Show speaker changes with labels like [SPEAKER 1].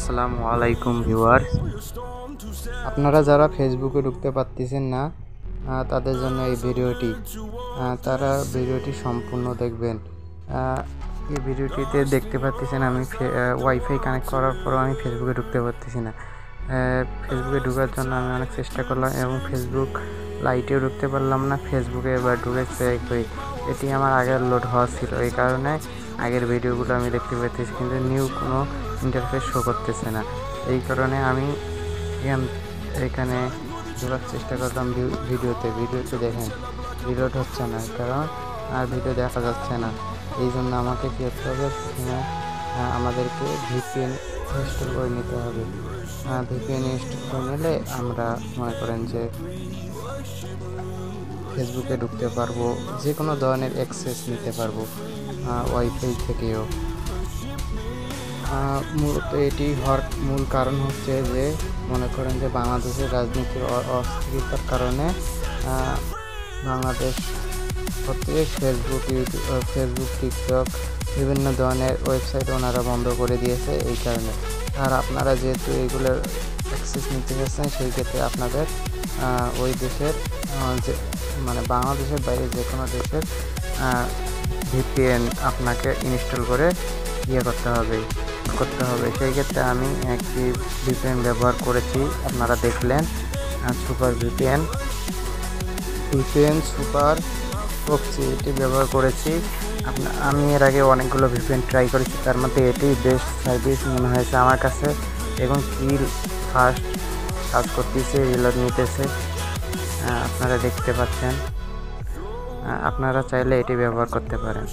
[SPEAKER 1] আসসালামু আলাইকুম ভিউয়ার্স। আপনারা যারা ফেসবুকে ঢুকতে পারতেছেন না তাদের জন্য এই ভিডিওটি। তারা ভিডিওটি সম্পূর্ণ দেখবেন। এই ভিডিওটিতে দেখতে পাচ্ছেন আমি ওয়াইফাই কানেক্ট করার পরও আমি ফেসবুকে ঢুকতে পারতেছি না। ফেসবুকে ঢোকার জন্য আমি অনেক চেষ্টা করলাম এবং ফেসবুক লাইটেও ঢুকতে পারলাম না। ফেসবুকে এবার ঢুকে চেক করি, এটি আমার আগের লোড হওয়া ছিল, এই কারণে আগের ভিডিওগুলো আমি দেখতে পাচ্ছি, কিন্তু নিউ কোনো ইন্টারফেস শো করতেছে না। এই কারণে আমি এখানে ঢোকার চেষ্টা করলাম ভিডিওতে দেখেন রিলোড হচ্ছে না, কারণ আর ভিডিও দেখা যাচ্ছে না। এই জন্য আমাকে কী করতে হবে, প্রথমে আমাদেরকে ভিপিএন ইনস্টল করে নিতে হবে। ভিপিএন ইনস্টল করে নিলে আমরা মনে করেন যে ফেসবুকে ঢুকতে পারবো, যে কোনো ধরনের অ্যাক্সেস নিতে পারবো ওয়াইফাই থেকেও। মূলত এটি হওয়ার মূল কারণ হচ্ছে যে মনে করেন যে বাংলাদেশের রাজনীতির অস্থিরতার কারণে বাংলাদেশ প্রত্যেক ফেসবুক টিকটক বিভিন্ন ধরনের ওয়েবসাইট ওনারা বন্ধ করে দিয়েছে এই কারণে। আর আপনারা যেহেতু এইগুলোর অ্যাক্সেস নিতে চাচ্ছেন, সেই ক্ষেত্রে আপনাদের ওই দেশের যে মানে বাংলাদেশের বাইরে যে কোনো দেশের ভিপিএন আপনাকে ইনস্টল করে করতে হবে। সেই ক্ষেত্রে আমি একটি ভিপিএন ব্যবহার করেছি, আপনারা দেখলেন, সুপার ভিপিএন সুপার প্রক্সি, এটি ব্যবহার করেছি। আমি এর আগে অনেকগুলো ভিপিএন ট্রাই করেছি, তার মধ্যে এটি বেস্ট সার্ভিস মনে হয়েছে আমার কাছে, এবং কি ফাস্ট কাজ করতেছে, রিলোড নিতেছে, আপনারা দেখতে পাচ্ছেন। আপনারা চাইলে এটি ব্যবহার করতে পারেন।